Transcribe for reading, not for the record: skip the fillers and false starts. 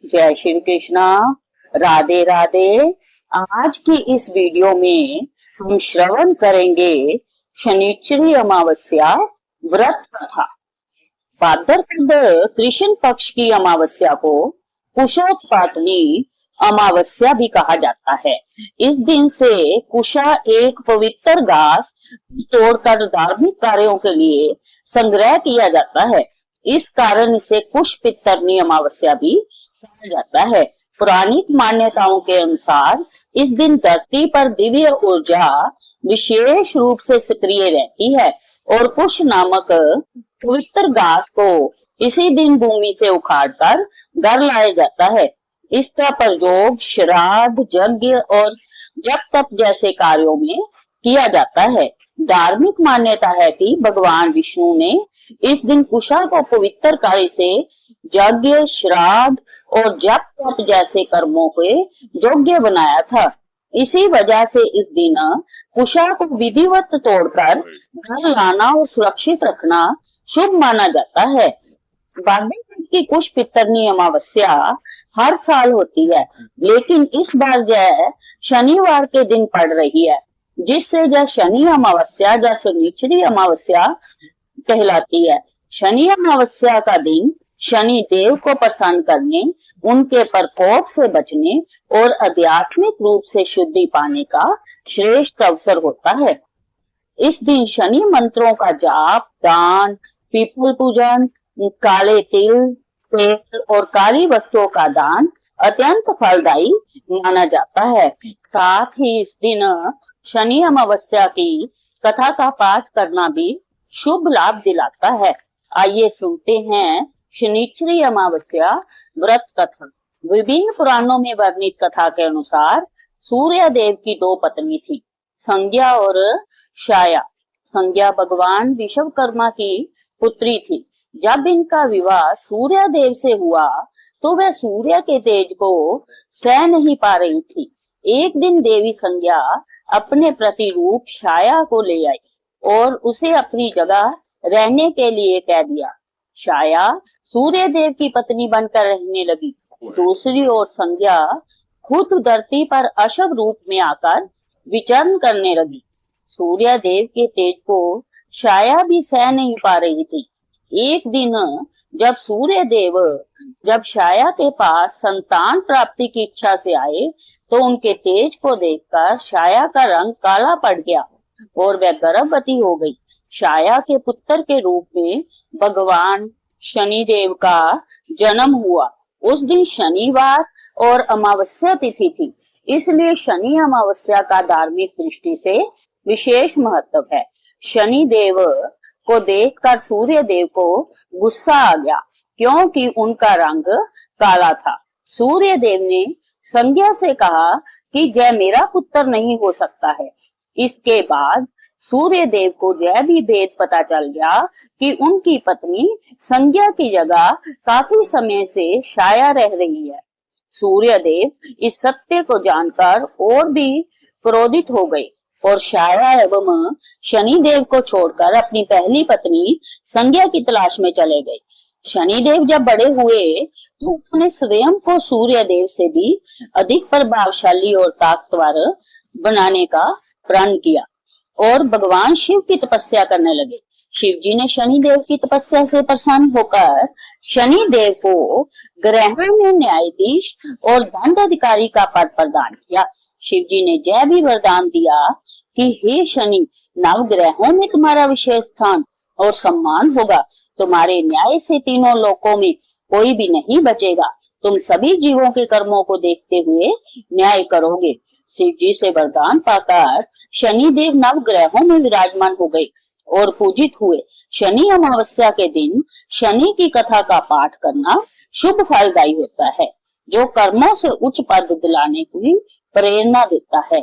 जय श्री कृष्णा। राधे राधे। आज की इस वीडियो में हम श्रवण करेंगे शनिश्चरी अमावस्या व्रत कथा। भाद्रपद कृष्ण पक्ष की अमावस्या को कुशोत्पाटनी अमावस्या भी कहा जाता है। इस दिन से कुशा एक पवित्र घास तोड़कर धार्मिक कार्यों के लिए संग्रह किया जाता है। इस कारण इसे कुश पितरनी अमावस्या भी कहा जाता है। पौराणिक मान्यताओं के अनुसार इस दिन धरती पर दिव्य ऊर्जा विशेष रूप से सक्रिय रहती है और कुश नामक पवित्र घास को इसी दिन भूमि से उखाड़कर घर लाया जाता है। इसका प्रयोग श्राद्ध, यज्ञ और जप तप जैसे कार्यों में किया जाता है। धार्मिक मान्यता है कि भगवान विष्णु ने इस दिन कुशा को पवित्र कार्य से यज्ञ, श्राद्ध और जप तप जैसे कर्मों के योग्य बनाया था। इसी वजह से इस दिन कुशा को विधिवत तोड़कर घर लाना और सुरक्षित रखना शुभ माना जाता है। भाद्रपद की कुश पितरनी अमावस्या हर साल होती है, लेकिन इस बार यह शनिवार के दिन पड़ रही है, जिससे यह शनि अमावस्या या शनिश्चरी अमावस्या कहलाती है। शनि अमावस्या का दिन शनि देव को प्रसन्न करने, उनके प्रकोप से बचने और आध्यात्मिक रूप से शुद्धि पाने का श्रेष्ठ अवसर होता है। इस दिन शनि मंत्रों का जाप, दान, पीपल पूजन, काले तिल, तेल और काली वस्तुओं का दान अत्यंत फलदायी माना जाता है। साथ ही इस दिन शनि अमावस्या की कथा का पाठ करना भी शुभ लाभ दिलाता है। आइए सुनते हैं शनिश्चरी अमावस्या व्रत कथा। विभिन्न पुराणों में वर्णित कथा के अनुसार सूर्य देव की दो पत्नी थी, संज्ञा और छाया। संज्ञा भगवान विश्वकर्मा की पुत्री थी। जब इनका विवाह सूर्य देव से हुआ तो वह सूर्य के तेज को सह नहीं पा रही थी। एक दिन देवी संज्ञा अपने प्रतिरूप छाया को ले आई और उसे अपनी जगह रहने के लिए कह दिया। छाया सूर्य देव की पत्नी बनकर रहने लगी। दूसरी ओर संज्ञा खुद धरती पर अशुभ रूप में आकर विचरण करने लगी। सूर्य देव के तेज को छाया भी सह नहीं पा रही थी। एक दिन जब सूर्य देव छाया के पास संतान प्राप्ति की इच्छा से आए तो उनके तेज को देखकर छाया का रंग काला पड़ गया और वह गर्भवती हो गई। छाया के पुत्र के रूप में भगवान शनिदेव का जन्म हुआ। उस दिन शनिवार और अमावस्या तिथि थी, इसलिए शनि अमावस्या का धार्मिक दृष्टि से विशेष महत्व है। शनिदेव को देखकर सूर्य देव को गुस्सा आ गया, क्योंकि उनका रंग काला था। सूर्य देव ने संज्ञा से कहा कि यह मेरा पुत्र नहीं हो सकता है। इसके बाद सूर्य देव को यह भी भेद पता चल गया कि उनकी पत्नी संज्ञा की जगह काफी समय से छाया रह रही है। सूर्य देव इस सत्य को जानकर और भी क्रोधित हो गए और छाया एवं शनिदेव को छोड़कर अपनी पहली पत्नी संज्ञा की तलाश में चले गए। शनिदेव जब बड़े हुए तो उन्होंने स्वयं को सूर्य देव से भी अधिक प्रभावशाली और ताकतवर बनाने का प्रण किया और भगवान शिव की तपस्या करने लगे। शिव जी ने शनिदेव की तपस्या से प्रसन्न होकर शनिदेव को ग्रह में न्यायाधीश और दंडाधिकारी का पद प्रदान किया। शिव जी ने यह भी वरदान दिया कि हे शनि, नवग्रहों में तुम्हारा विशेष स्थान और सम्मान होगा। तुम्हारे न्याय से तीनों लोकों में कोई भी नहीं बचेगा। तुम सभी जीवों के कर्मों को देखते हुए न्याय करोगे। शिव जी से वरदान पाकर शनिदेव नवग्रहों में विराजमान हो गए और पूजित हुए। शनि अमावस्या के दिन शनि की कथा का पाठ करना शुभ फलदायी होता है, जो कर्मों से उच्च पद दिलाने की प्रेरणा देता है।